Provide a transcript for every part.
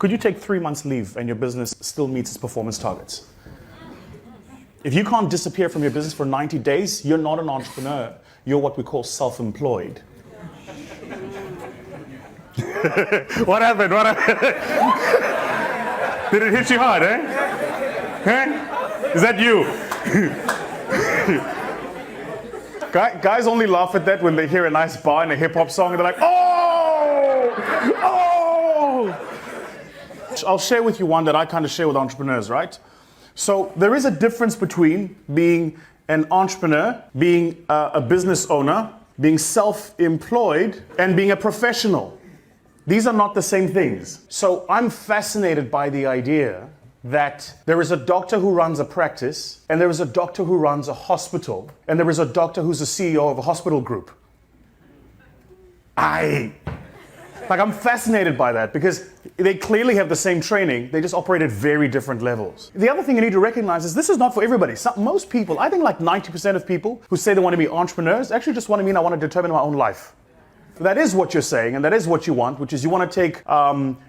Could you take 3 months leave and your business still meets its performance targets? If you can't disappear from your business for 90 days, you're not an entrepreneur. You're what we call self-employed. What happened? What happened? Did it hit you hard, eh? Huh? Is that you? Guys only laugh at that when they hear a nice bar and a hip-hop song and they're like, oh! Oh! I'll share with you one that I kind of share with entrepreneurs, right? So there is a difference between being an entrepreneur, being a business owner, being self-employed, and being a professional. These are not the same things. So I'm fascinated by the idea that there is a doctor who runs a practice, and there is a doctor who runs a hospital, and there is a doctor who's a CEO of a hospital group. I'm fascinated by that because they clearly have the same training, they just operate at very different levels. The other thing you need to recognize is this is not for everybody. Most people, I think like 90% of people who say they want to be entrepreneurs actually just want to mean I want to determine my own life. That is what you're saying, and that is what you want, which is you want to take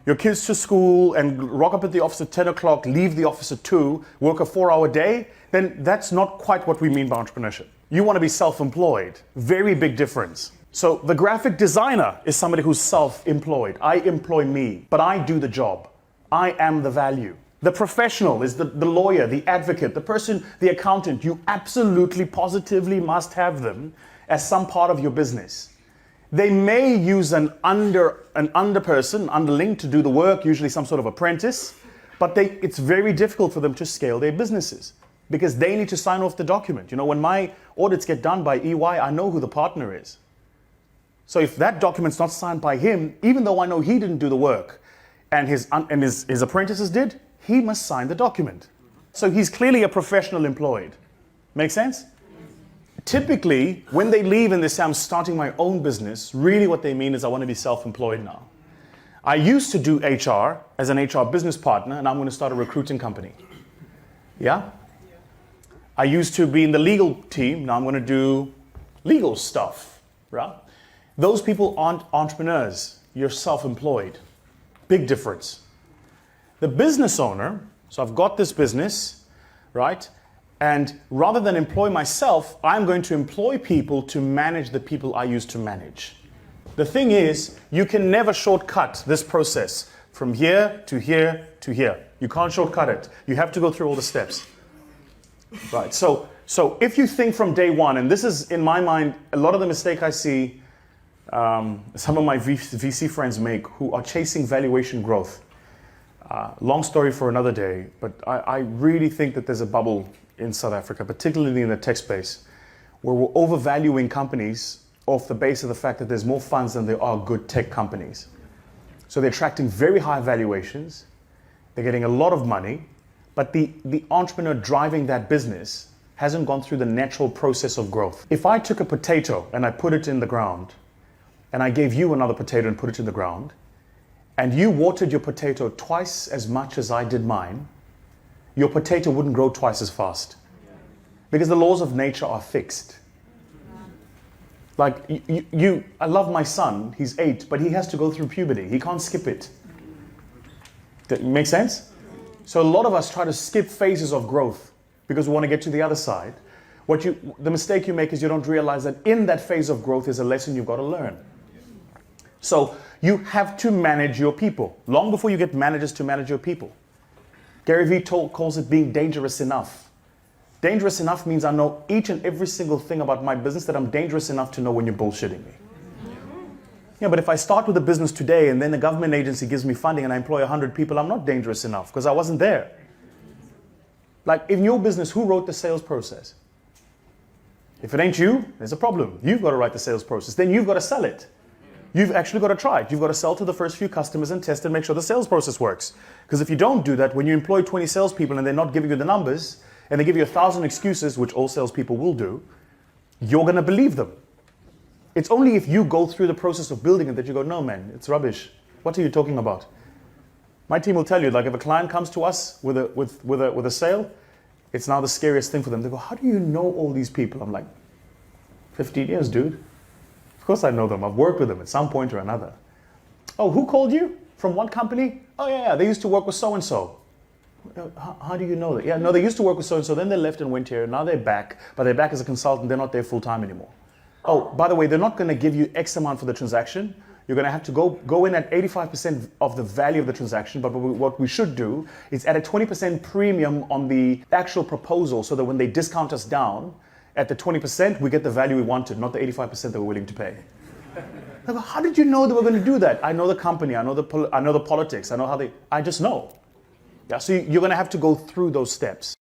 your kids to school and rock up at the office at 10 o'clock, leave the office at 2, work a 4-hour day, then that's not quite what we mean by entrepreneurship. You want to be self-employed. Very big difference. So the graphic designer is somebody who's self-employed. I employ me, but I do the job. I am the value. The professional is the lawyer, the advocate, the person, the accountant. You absolutely, positively must have them as some part of your business. They may use an underling to do the work, usually some sort of apprentice, but it's very difficult for them to scale their businesses because they need to sign off the document. You know, when my audits get done by EY, I know who the partner is. So if that document's not signed by him, even though I know he didn't do the work and his apprentices did, he must sign the document. So he's clearly a professional employed. Make sense? Typically, when they leave and they say, I'm starting my own business, really what they mean is I want to be self-employed now. I used to do HR as an HR business partner, and I'm going to start a recruiting company. Yeah? I used to be in the legal team, now I'm going to do legal stuff. Right? Those people aren't entrepreneurs. You're self-employed. Big difference. The business owner, so I've got this business, right? And rather than employ myself, I'm going to employ people to manage the people I used to manage. The thing is, you can never shortcut this process from here to here to here. You can't shortcut it. You have to go through all the steps. Right, so if you think from day one, and this is, in my mind, a lot of the mistake I see some of my VC friends make who are chasing valuation growth. Long story for another day, but I really think that there's a bubble in South Africa, particularly in the tech space, where we're overvaluing companies off the base of the fact that there's more funds than there are good tech companies. So they're attracting very high valuations, they're getting a lot of money, but the entrepreneur driving that business hasn't gone through the natural process of growth. If I took a potato and I put it in the ground, and I gave you another potato and put it in the ground, and you watered your potato twice as much as I did mine, your potato wouldn't grow twice as fast. Because the laws of nature are fixed. Like, I love my son, he's 8, but he has to go through puberty. He can't skip it. That make sense? So a lot of us try to skip phases of growth because we want to get to the other side. The mistake you make is you don't realize that in that phase of growth is a lesson you've got to learn. So you have to manage your people. Long before you get managers to manage your people. Gary Vee calls it being dangerous enough. Dangerous enough means I know each and every single thing about my business that I'm dangerous enough to know when you're bullshitting me. Yeah, but if I start with a business today and then the government agency gives me funding and I employ 100 people, I'm not dangerous enough because I wasn't there. Like in your business, who wrote the sales process? If it ain't you, there's a problem. You've got to write the sales process. Then you've got to sell it. You've actually got to try it. You've got to sell to the first few customers and test and make sure the sales process works. Because if you don't do that, when you employ 20 salespeople and they're not giving you the numbers, and they give you 1,000 excuses, which all salespeople will do, you're going to believe them. It's only if you go through the process of building it that you go, no man, it's rubbish. What are you talking about? My team will tell you, like if a client comes to us with a sale, it's now the scariest thing for them. They go, how do you know all these people? I'm like, 15 years, dude. Of course I know them. I've worked with them at some point or another. Oh, who called you? From what company? Oh yeah, they used to work with so-and-so. How do you know that? Yeah, no, they used to work with so-and-so, then they left and went here, now they're back, but they're back as a consultant, they're not there full-time anymore. Oh, by the way, they're not gonna give you X amount for the transaction. You're gonna have to go in at 85% of the value of the transaction, but what we should do is add a 20% premium on the actual proposal so that when they discount us down at the 20%, we get the value we wanted, not the 85% that we're willing to pay. Like, how did you know they were gonna do that? I know the company, I know the politics, I know how I just know. Yeah, so you're gonna have to go through those steps.